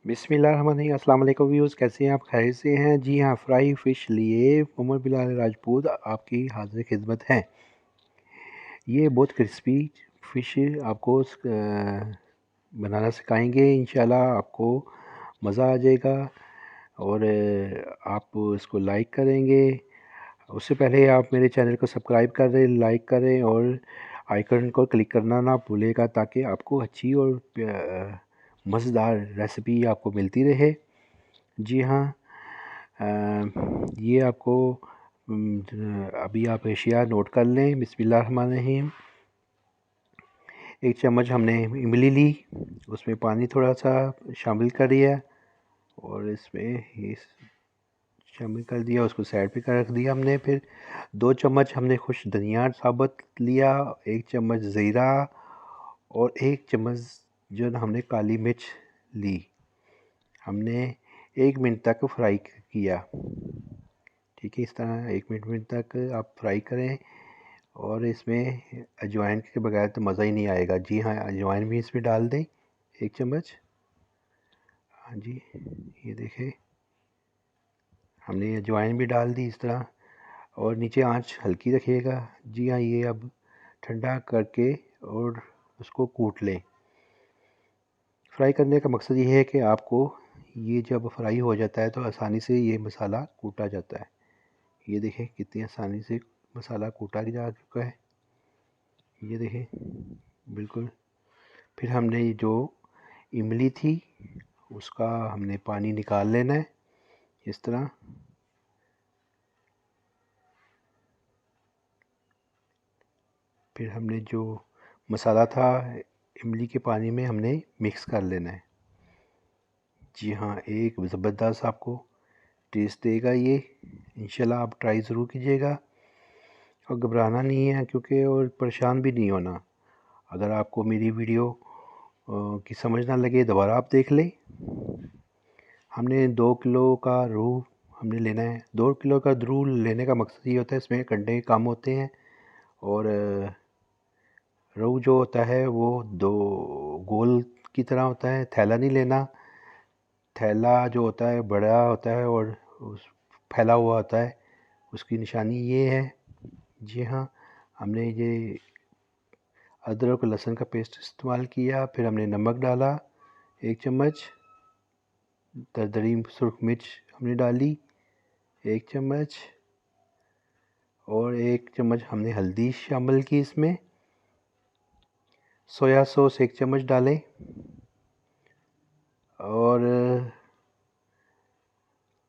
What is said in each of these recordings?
बिस्मिल्लाहिर्रहमानिर्रहीम। अस्सलाम वालेकुम व्यूज़, कैसे हैं आप? खैरियत से हैं? जी हाँ, फ्राई फ़िश लिए उमर बिलाल राजपूत आपकी हाज़िर खिदमत हैं। ये बहुत क्रिस्पी फ़िश आपको बनाना सिखाएंगे। इंशाल्लाह आपको मज़ा आ जाएगा और आप इसको लाइक करेंगे। उससे पहले आप मेरे चैनल को सब्सक्राइब करें, लाइक करें और आइकन को क्लिक करना ना भूलिएगा, ताकि आपको अच्छी और मज़ेदार रेसिपी आपको मिलती रहे। जी हाँ, ये आपको अभी आप एशिया नोट कर लें। बिस्मिल्लाहिर्रहमानिर्रहीम। 1 चम्मच हमने इमली ली, उसमें पानी थोड़ा सा शामिल कर दिया और इसमें ये शामिल कर दिया, उसको साइड पे कर रख दिया हमने। फिर 2 चम्मच हमने खुश धनिया साबुत लिया, 1 चम्मच ज़ीरा और 1 चम्मच जो है ना हमने काली मिर्च ली। हमने 1 मिनट तक फ्राई किया। ठीक है, इस तरह 1 मिनट तक आप फ्राई करें और इसमें अजवाइन के बगैर तो मज़ा ही नहीं आएगा। जी हाँ, अजवाइन भी इसमें डाल दें 1 चम्मच। हाँ जी, ये देखें हमने अजवाइन भी डाल दी इस तरह, और नीचे आंच हल्की रखिएगा। जी हाँ, ये अब ठंडा करके और उसको कूट लें। फ्राई करने का मकसद ये है कि आपको ये जब फ्राई हो जाता है तो आसानी से ये मसाला कूटा जाता है। ये देखें कितनी आसानी से मसाला कूटा जा चुका है, ये देखें बिल्कुल। फिर हमने जो इमली थी उसका हमने पानी निकाल लेना है इस तरह। फिर हमने जो मसाला था इमली के पानी में हमने मिक्स कर लेना है। जी हाँ, एक ज़बरदस्त आपको टेस्ट देगा ये। इंशाल्लाह आप ट्राई ज़रूर कीजिएगा और घबराना नहीं है, क्योंकि और परेशान भी नहीं होना। अगर आपको मेरी वीडियो की समझ ना लगे, दोबारा आप देख लें। हमने 2 किलो का रूह हमने लेना है। 2 किलो का रूह लेने का मकसद ये होता है, इसमें कंडे कम होते हैं और रोहू जो होता है वो 2 गोल की तरह होता है। थैला नहीं लेना, थैला जो होता है बड़ा होता है और उस फैला हुआ होता है, उसकी निशानी ये है। जी हाँ, हमने ये अदरक और लहसुन का पेस्ट इस्तेमाल किया। फिर हमने नमक डाला 1 चम्मच, दरदरी सुर्ख मिर्च हमने डाली 1 चम्मच और 1 चम्मच हमने हल्दी शामिल की इसमें। सोया सॉस 1 चम्मच डालें और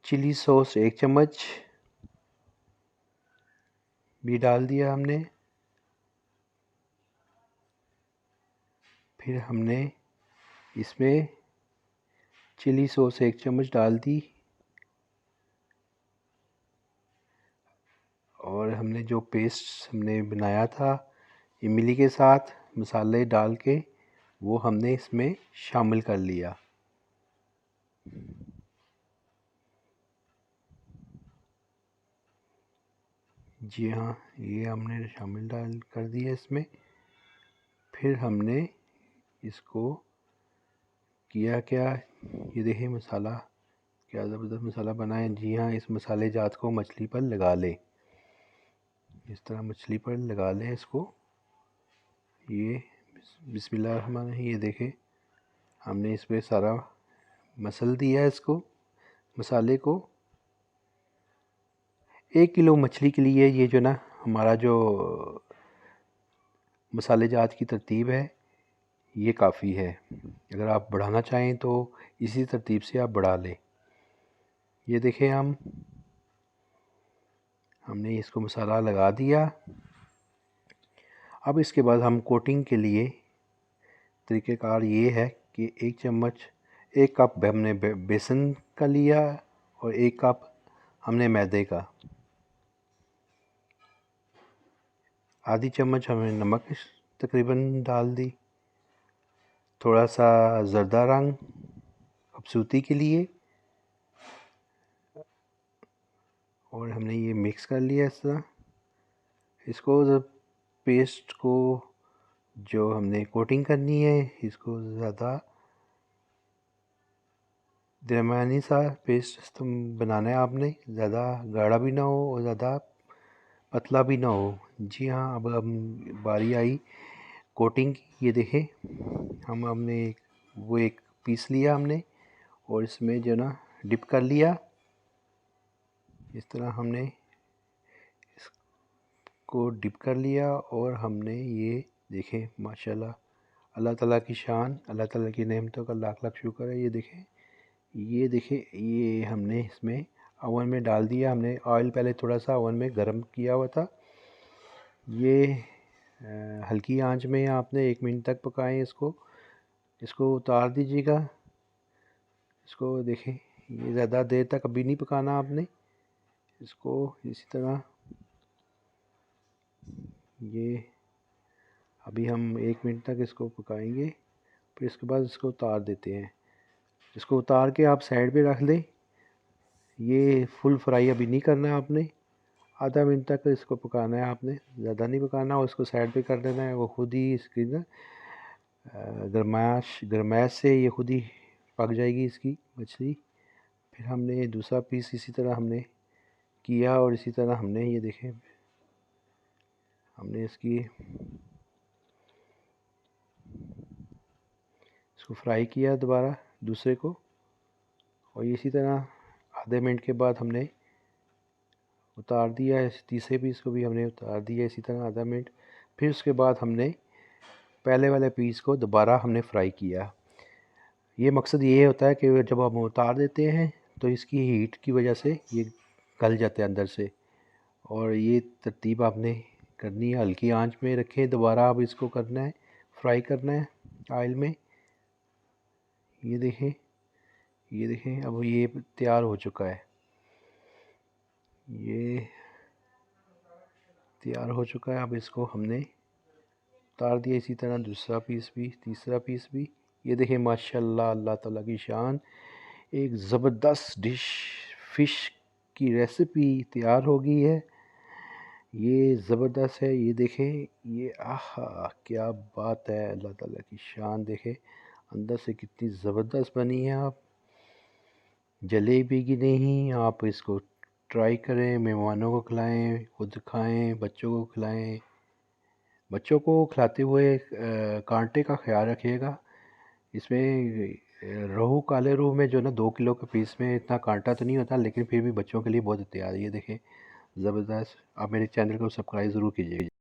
चिली सॉस 1 चम्मच भी डाल दिया हमने। फिर हमने इसमें चिली सॉस 1 चम्मच डाल दी और हमने जो पेस्ट हमने बनाया था इमली के साथ मसाले डाल के, वो हमने इसमें शामिल कर लिया। जी हाँ, ये हमने शामिल डाल कर दिया इसमें। फिर हमने इसको किया क्या, ये देखिए मसाला क्या ज़बरदस्त मसाला बना है। जी हाँ, इस मसाले जात को मछली पर लगा लें, इस तरह मछली पर लगा लें इसको। ये बिस्मिल्लाह, ये देखें हमने इस पर सारा मसल दिया है इसको, मसाले को। 1 किलो मछली के लिए ये जो ना हमारा जो मसाले जात की तरतीब है ये काफ़ी है। अगर आप बढ़ाना चाहें तो इसी तरतीब से आप बढ़ा लें। ये देखें हमने इसको मसाला लगा दिया। अब इसके बाद हम कोटिंग के लिए तरीक़ेकार ये है कि 1 कप हमने बेसन का लिया और 1 कप हमने मैदे का। आधी चम्मच हमने नमक तकरीबन डाल दी, थोड़ा सा ज़र्दा रंग खूबसूरती के लिए, और हमने ये मिक्स कर लिया इस तरह। इसको जब पेस्ट को जो हमने कोटिंग करनी है इसको ज़्यादा दरमियानी सा पेस्ट तुम बनाना है आपने, ज़्यादा गाढ़ा भी ना हो और ज़्यादा पतला भी ना हो। जी हाँ, अब बारी आई कोटिंग की। ये देखें, हमने वो एक पीस लिया हमने और इसमें जो ना डिप कर लिया। इस तरह हमने इसको डिप कर लिया और हमने ये देखें, माशाल्लाह, अल्लाह ताला की शान, अल्लाह ताला की नेमतों का लाख लाख शुक्र है। ये देखें, ये हमने इसमें ओवन में डाल दिया। हमने ऑयल पहले थोड़ा सा ओवन में गर्म किया हुआ था। ये हल्की आंच में आपने 1 मिनट तक पकाएं इसको उतार दीजिएगा। इसको देखें, ये ज़्यादा देर तक अभी नहीं पकाना आपने इसको। इसी तरह ये अभी हम 1 मिनट तक इसको पकाएंगे, फिर इसके बाद इसको उतार देते हैं। इसको उतार के आप साइड पे रख दें। ये फुल फ्राई अभी नहीं करना है आपने, आधा मिनट तक इसको पकाना है आपने, ज़्यादा नहीं पकाना। और इसको साइड पे कर देना है। वो खुद ही इसकी ना गरमाश से ये खुद ही पक जाएगी इसकी मछली। फिर हमने दूसरा पीस इसी तरह हमने किया और इसी तरह हमने ये देखें, हमने इसको फ्राई किया दोबारा दूसरे को। और इसी तरह आधे मिनट के बाद हमने उतार दिया। इस तीसरे पीस को भी हमने उतार दिया इसी तरह आधा मिनट। फिर उसके बाद हमने पहले वाले पीस को दोबारा हमने फ्राई किया। ये मकसद ये होता है कि जब हम उतार देते हैं तो इसकी हीट की वजह से ये गल जाते हैं अंदर से। और ये तरतीब आपने करनी है, हल्की आंच में रखें। दोबारा अब इसको करना है, फ्राई करना है ऑयल में। ये देखें, अब ये तैयार हो चुका है। ये तैयार हो चुका है। अब इसको हमने उतार दिया इसी तरह दूसरा पीस भी, तीसरा पीस भी। ये देखें, माशाल्लाह, अल्लाह ताला की शान, एक ज़बरदस्त डिश फ़िश की रेसिपी तैयार हो गई है। ये ज़बरदस्त है। ये देखें, ये आहा, क्या बात है, अल्लाह ताला की शान। देखें अंदर से कितनी ज़बरदस्त बनी है। आप जलेबी की नहीं, आप इसको ट्राई करें, मेहमानों को खिलाएं, खुद खाएं, बच्चों को खिलाएं। बच्चों को खिलाते हुए कांटे का ख्याल रखिएगा। इसमें रोहू, काले रोहू में जो ना 2 किलो के पीस में इतना कांटा तो नहीं होता, लेकिन फिर भी बच्चों के लिए बहुत तैयार है। ये देखें, ज़बरदस्त। आप मेरे चैनल को सब्सक्राइब ज़रूर कीजिएगा।